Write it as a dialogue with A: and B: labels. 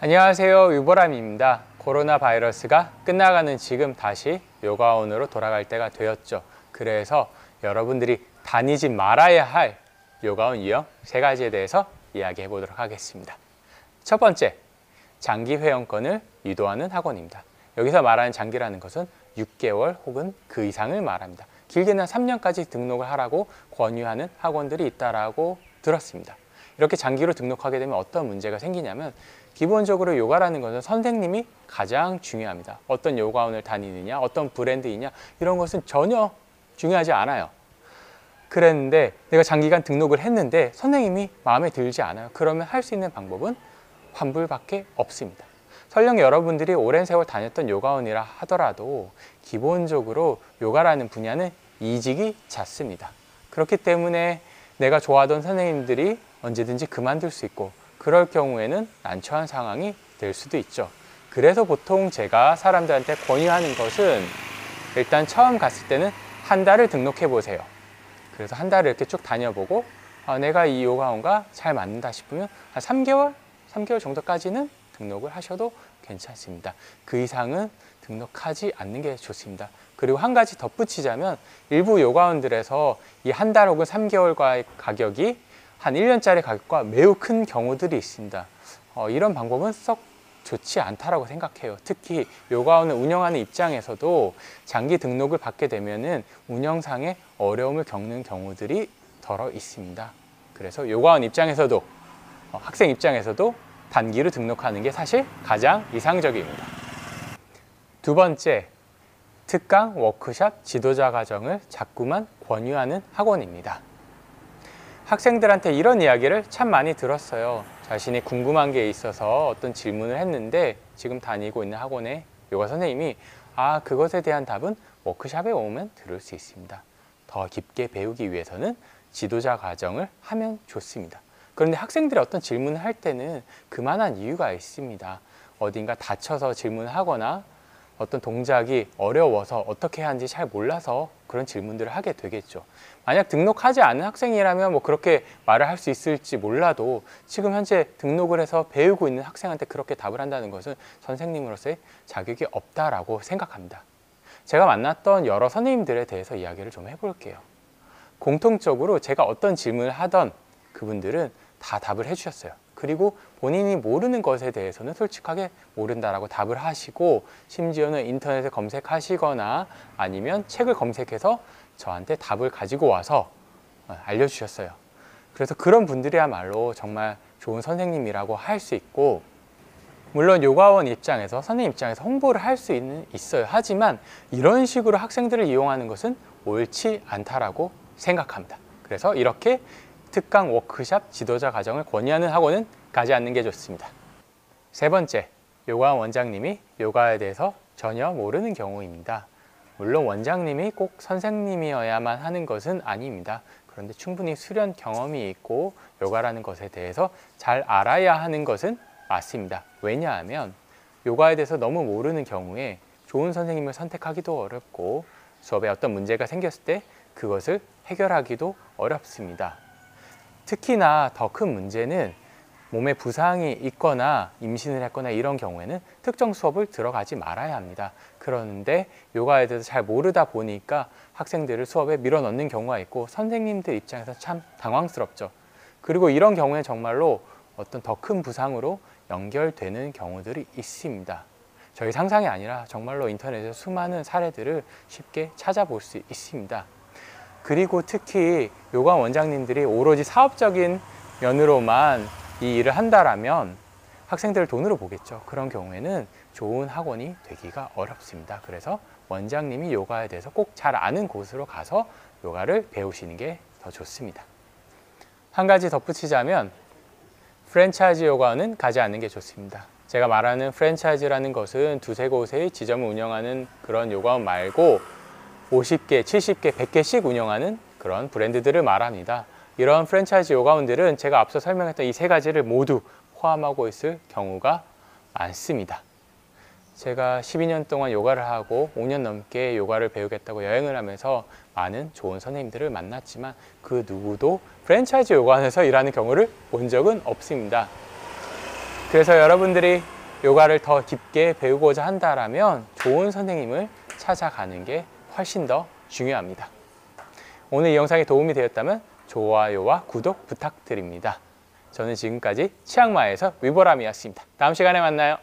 A: 안녕하세요, 유보람입니다. 코로나 바이러스가 끝나가는 지금 다시 요가원으로 돌아갈 때가 되었죠. 그래서 여러분들이 다니지 말아야 할 요가원 유형 3가지에 대해서 이야기해 보도록 하겠습니다. 첫 번째, 장기 회원권을 유도하는 학원입니다. 여기서 말하는 장기라는 것은 6개월 혹은 그 이상을 말합니다. 길게는 3년까지 등록을 하라고 권유하는 학원들이 있다고 들었습니다. 이렇게 장기로 등록하게 되면 어떤 문제가 생기냐면, 기본적으로 요가라는 것은 선생님이 가장 중요합니다. 어떤 요가원을 다니느냐, 어떤 브랜드이냐, 이런 것은 전혀 중요하지 않아요. 그랬는데 내가 장기간 등록을 했는데 선생님이 마음에 들지 않아요. 그러면 할 수 있는 방법은 환불밖에 없습니다. 설령 여러분들이 오랜 세월 다녔던 요가원이라 하더라도 기본적으로 요가라는 분야는 이직이 잦습니다. 그렇기 때문에 내가 좋아하던 선생님들이 언제든지 그만둘 수 있고, 그럴 경우에는 난처한 상황이 될 수도 있죠. 그래서 보통 제가 사람들한테 권유하는 것은, 일단 처음 갔을 때는 한 달을 등록해 보세요. 그래서 한 달을 이렇게 쭉 다녀보고 내가 이 요가원과 잘 맞는다 싶으면 한 3개월 정도까지는 등록을 하셔도 괜찮습니다. 그 이상은 등록하지 않는 게 좋습니다. 그리고 한 가지 덧붙이자면, 일부 요가원들에서 이 한 달 혹은 3개월과의 가격이 한 1년짜리 가격과 매우 큰 경우들이 있습니다. 이런 방법은 썩 좋지 않다라고 생각해요. 특히 요가원을 운영하는 입장에서도 장기 등록을 받게 되면은 운영상의 어려움을 겪는 경우들이 덜어 있습니다. 그래서 요가원 입장에서도 학생 입장에서도 단기로 등록하는 게 사실 가장 이상적입니다. 두 번째, 특강, 워크숍, 지도자 과정을 자꾸만 권유하는 학원입니다. 학생들한테 이런 이야기를 참 많이 들었어요. 자신이 궁금한 게 있어서 어떤 질문을 했는데 지금 다니고 있는 학원의 요가 선생님이 그것에 대한 답은 워크숍에 오면 들을 수 있습니다. 더 깊게 배우기 위해서는 지도자 과정을 하면 좋습니다. 그런데 학생들이 어떤 질문을 할 때는 그만한 이유가 있습니다. 어딘가 다쳐서 질문을 하거나 어떤 동작이 어려워서 어떻게 하는지 잘 몰라서 그런 질문들을 하게 되겠죠. 만약 등록하지 않은 학생이라면 그렇게 말을 할 수 있을지 몰라도, 지금 현재 등록을 해서 배우고 있는 학생한테 그렇게 답을 한다는 것은 선생님으로서의 자격이 없다라고 생각합니다. 제가 만났던 여러 선생님들에 대해서 이야기를 좀 해볼게요. 공통적으로 제가 어떤 질문을 하던 그분들은 다 답을 해주셨어요. 그리고 본인이 모르는 것에 대해서는 솔직하게 모른다라고 답을 하시고, 심지어는 인터넷에 검색하시거나 아니면 책을 검색해서 저한테 답을 가지고 와서 알려주셨어요. 그래서 그런 분들이야말로 정말 좋은 선생님이라고 할 수 있고, 물론 요가원 입장에서, 선생님 입장에서 홍보를 할 수 있어요. 하지만 이런 식으로 학생들을 이용하는 것은 옳지 않다라고 생각합니다. 그래서 이렇게 특강, 워크숍, 지도자 과정을 권유하는 학원은 가지 않는 게 좋습니다. 세 번째, 요가원 원장님이 요가에 대해서 전혀 모르는 경우입니다. 물론 원장님이 꼭 선생님이어야만 하는 것은 아닙니다. 그런데 충분히 수련 경험이 있고 요가라는 것에 대해서 잘 알아야 하는 것은 맞습니다. 왜냐하면 요가에 대해서 너무 모르는 경우에 좋은 선생님을 선택하기도 어렵고, 수업에 어떤 문제가 생겼을 때 그것을 해결하기도 어렵습니다. 특히나 더 큰 문제는 몸에 부상이 있거나 임신을 했거나 이런 경우에는 특정 수업을 들어가지 말아야 합니다. 그런데 요가에 대해서 잘 모르다 보니까 학생들을 수업에 밀어넣는 경우가 있고, 선생님들 입장에서 참 당황스럽죠. 그리고 이런 경우에 정말로 어떤 더 큰 부상으로 연결되는 경우들이 있습니다. 저희 상상이 아니라 정말로 인터넷에 수많은 사례들을 쉽게 찾아볼 수 있습니다. 그리고 특히 요가 원장님들이 오로지 사업적인 면으로만 이 일을 한다라면 학생들을 돈으로 보겠죠. 그런 경우에는 좋은 학원이 되기가 어렵습니다. 그래서 원장님이 요가에 대해서 꼭 잘 아는 곳으로 가서 요가를 배우시는 게 더 좋습니다. 한 가지 덧붙이자면, 프랜차이즈 요가원은 가지 않는 게 좋습니다. 제가 말하는 프랜차이즈라는 것은 두세 곳의 지점을 운영하는 그런 요가원 말고 50개, 70개, 100개씩 운영하는 그런 브랜드들을 말합니다. 이런 프랜차이즈 요가원들은 제가 앞서 설명했던 이 3가지를 모두 포함하고 있을 경우가 많습니다. 제가 12년 동안 요가를 하고 5년 넘게 요가를 배우겠다고 여행을 하면서 많은 좋은 선생님들을 만났지만 그 누구도 프랜차이즈 요가원에서 일하는 경우를 본 적은 없습니다. 그래서 여러분들이 요가를 더 깊게 배우고자 한다면 좋은 선생님을 찾아가는 게 훨씬 더 중요합니다. 오늘 이 영상이 도움이 되었다면 좋아요와 구독 부탁드립니다. 저는 지금까지 치앙마이에서 위보람이었습니다. 다음 시간에 만나요.